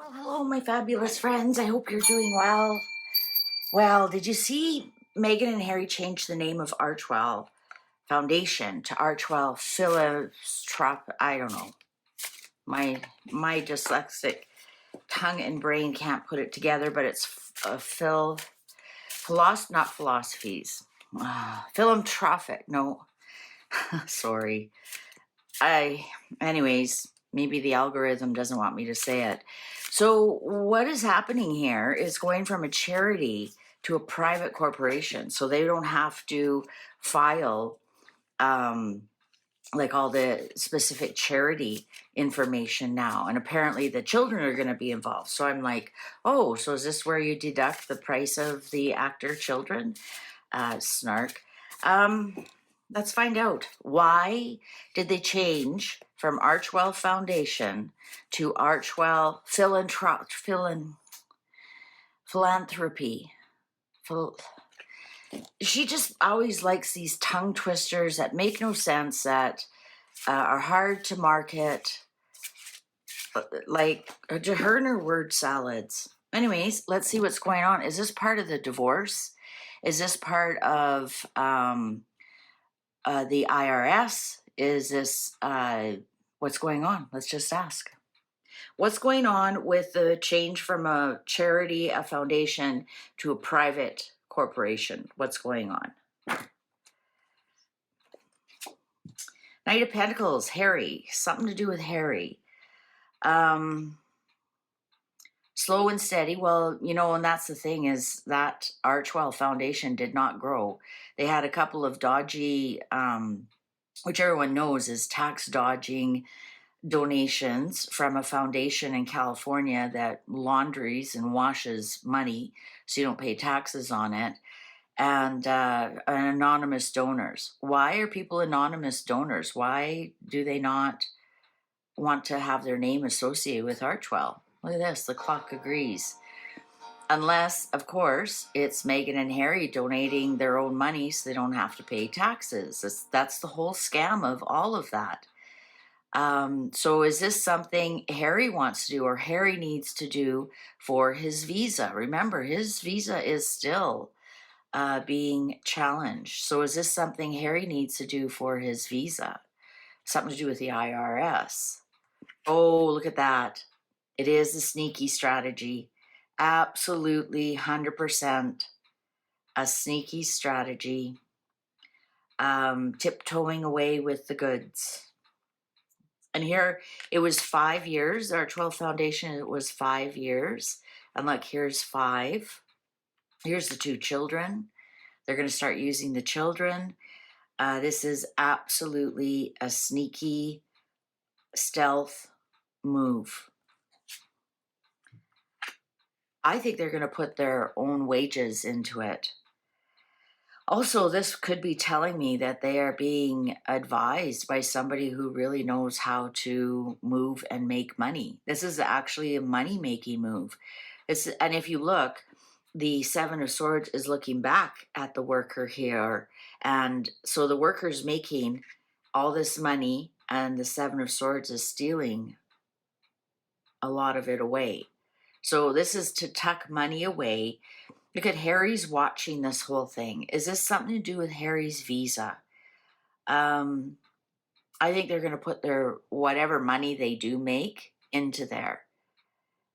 Well, hello, my fabulous friends. I hope you're doing well. Well, did you see Meghan and Harry change the name of Archewell Foundation to Archewell Philanthropic? I don't know. My dyslexic tongue and brain can't put it together, but it's not philosophies. Philanthropic. No, sorry. Anyways, maybe the algorithm doesn't want me to say it. So what is happening here is going from a charity to a private corporation. So they don't have to file like all the specific charity information now. And apparently the children are going to be involved. So I'm like, oh, so is this where you deduct the price of the actor children? Snark. Let's find out. Why did they change from Archewell Foundation to Archewell Philanthropy? She just always likes these tongue twisters that make no sense, that are hard to market, like her and her word salads. Anyways, let's see what's going on. Is this part of the divorce? Is this part of the IRS? Is this what's going on? Let's just ask. What's going on with the change from a charity, a foundation, to a private corporation? What's going on? Knight of Pentacles, Harry. Something to do with Harry. Slow and steady. Well, you know, and that's the thing, is that Archewell Foundation did not grow. They had a couple of dodgy, which everyone knows is tax dodging donations from a foundation in California that laundries and washes money so you don't pay taxes on it, and anonymous donors. Why are people anonymous donors? Why do they not want to have their name associated with Archewell? Look at this, the clock agrees. Unless, of course, it's Meghan and Harry donating their own money so they don't have to pay taxes. That's the whole scam of all of that. So is this something Harry wants to do, or Harry needs to do for his visa? Remember, his visa is still being challenged. So is this something Harry needs to do for his visa? Something to do with the IRS. Oh, look at that. It is a sneaky strategy. Absolutely 100% a sneaky strategy. Tiptoeing away with the goods. And here it was 5 years. The Archewell Foundation, it was 5 years. And look, here's 5. Here's the 2 children. They're going to start using the children. This is absolutely a sneaky stealth move. I think they're going to put their own wages into it. Also, this could be telling me that they are being advised by somebody who really knows how to move and make money. This is actually a money-making move. And if you look, the 7 of Swords is looking back at the worker here. And so the worker's making all this money, and the 7 of Swords is stealing a lot of it away. So this is to tuck money away. Look at Harry's watching this whole thing. Is this something to do with Harry's visa? I think they're going to put their whatever money they do make into there.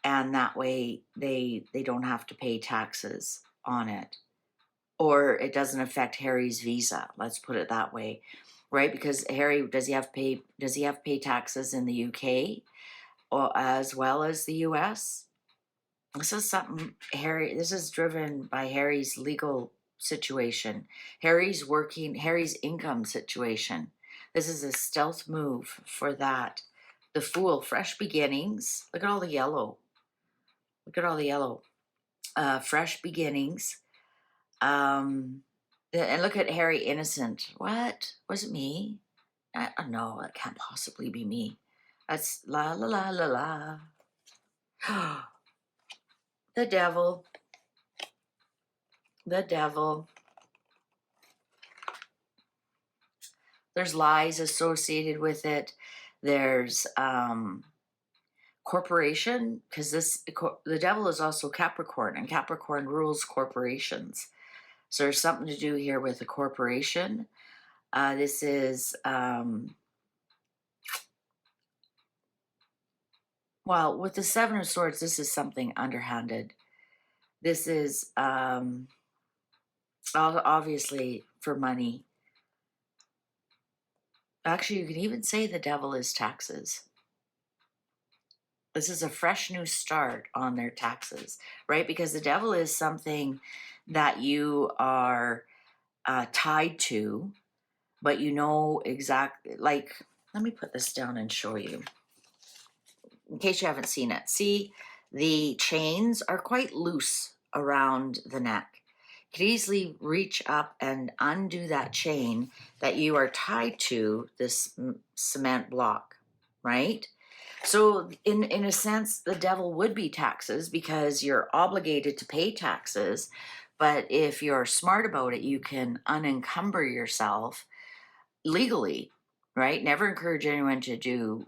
And that way they don't have to pay taxes on it. Or it doesn't affect Harry's visa. Let's put it that way. Right? Because Harry, does he have to pay taxes in the UK or as well as the US? This is something this is driven by Harry's legal situation, Harry's income situation. This is a stealth move for that. The Fool, fresh beginnings. Look at all the yellow. Look at all the yellow. Fresh beginnings. And look at Harry innocent. What? Was it me? No, it can't possibly be me. That's la la la la la. The devil. The devil. There's lies associated with it. There's corporation, because the devil is also Capricorn, and Capricorn rules corporations. So there's something to do here with a corporation. This is well, with the Seven of Swords, this is something underhanded. This is obviously for money. Actually, you can even say the devil is taxes. This is a fresh new start on their taxes, right? Because the devil is something that you are tied to, but you know exactly, like, let me put this down and show you in case you haven't seen it. See, the chains are quite loose around the neck. You could easily reach up and undo that chain that you are tied to this cement block, right? So in a sense, the devil would be taxes because you're obligated to pay taxes. But if you're smart about it, you can unencumber yourself legally, right? Never encourage anyone to do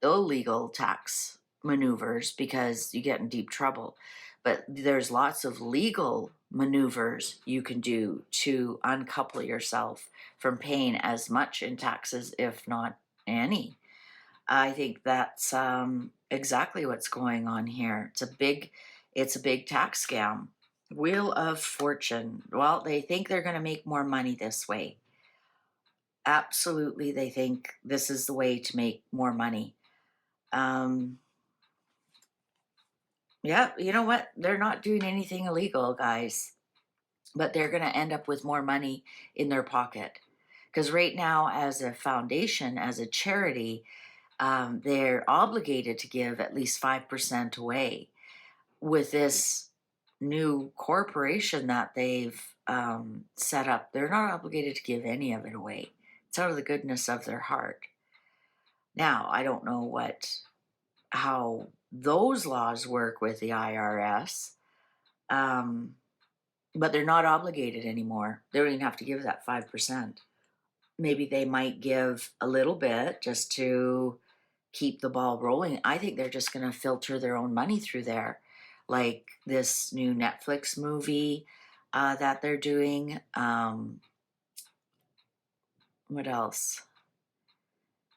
illegal tax maneuvers because you get in deep trouble. But there's lots of legal maneuvers you can do to uncouple yourself from paying as much in taxes, if not any. I think that's exactly what's going on here. It's a big tax scam. Wheel of Fortune. Well, they think they're going to make more money this way. Absolutely, they think this is the way to make more money. Yeah, you know what? They're not doing anything illegal, guys, but they're going to end up with more money in their pocket. Because right now, as a foundation, as a charity, they're obligated to give at least 5% away. With this new corporation that they've set up, they're not obligated to give any of it away. It's out of the goodness of their heart. Now, I don't know how those laws work with the IRS, but they're not obligated anymore. They don't even have to give that 5%. Maybe they might give a little bit just to keep the ball rolling. I think they're just going to filter their own money through there, like this new Netflix movie that they're doing. What else?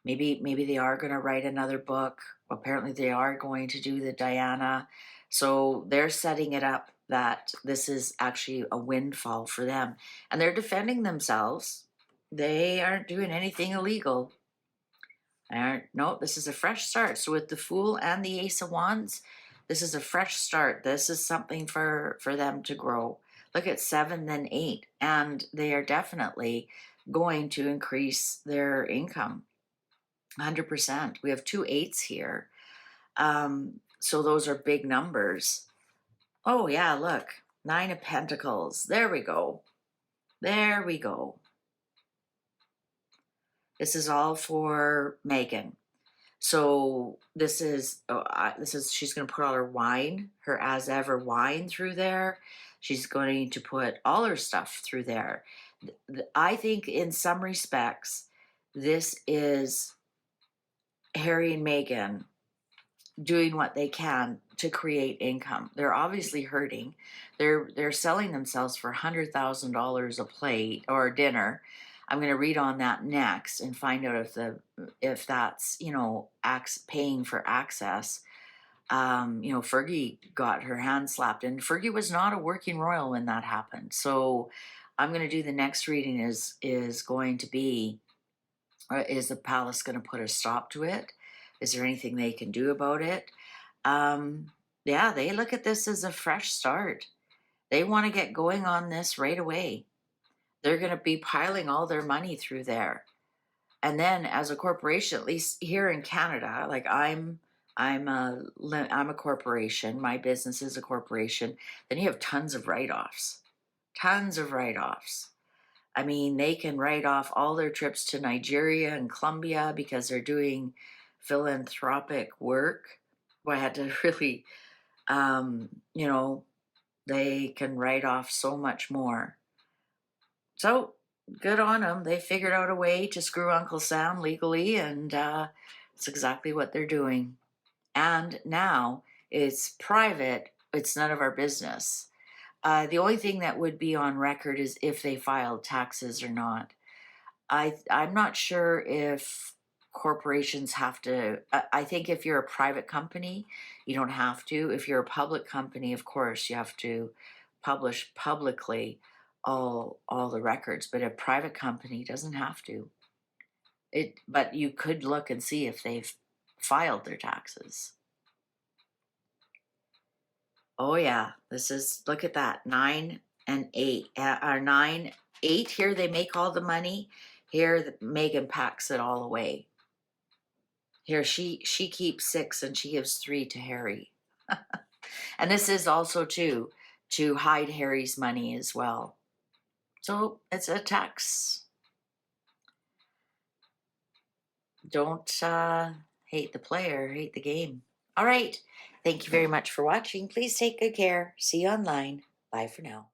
Maybe they are going to write another book. Apparently, they are going to do the Diana. So they're setting it up that this is actually a windfall for them, and they're defending themselves. They aren't doing anything illegal. No, this is a fresh start. So with the Fool and the Ace of Wands, this is a fresh start. This is something for them to grow. Look at 7, then 8, and they are definitely going to increase their income. 100%. We have 2 8s here. So those are big numbers. Oh, yeah, look. 9 of Pentacles. There we go. There we go. This is all for Meghan. So this is she's going to put all her wine, her as ever wine through there. She's going to put all her stuff through there. I think in some respects, this is Harry and Meghan doing what they can to create income. They're obviously hurting. They're selling themselves for $100,000 a plate or a dinner. I'm going to read on that next and find out if that's paying for access. Fergie got her hand slapped, and Fergie was not a working royal when that happened. So I'm going to do the next reading is going to be, is the palace going to put a stop to it? Is there anything they can do about it? Yeah, they look at this as a fresh start. They want to get going on this right away. They're going to be piling all their money through there. And then as a corporation, at least here in Canada, like I'm a corporation. My business is a corporation. Then you have tons of write-offs. Tons of write-offs. I mean, they can write off all their trips to Nigeria and Colombia because they're doing philanthropic work. Well, I had to really, they can write off so much more. So good on them. They figured out a way to screw Uncle Sam legally, and it's exactly what they're doing. And now it's private, it's none of our business. The only thing that would be on record is if they filed taxes or not. I'm not sure if corporations have to. I think if you're a private company, you don't have to. If you're a public company, of course, you have to publish publicly all the records. But a private company doesn't have to. But you could look and see if they've filed their taxes. Oh yeah, this is, look at that, 9 and 8, or 9, 8. Here they make all the money. Here Meghan packs it all away. Here she keeps 6 and she gives 3 to Harry. And this is also to hide Harry's money as well. So it's a tax. Don't hate the player, hate the game. All right. Thank you very much for watching. Please take good care. See you online. Bye for now.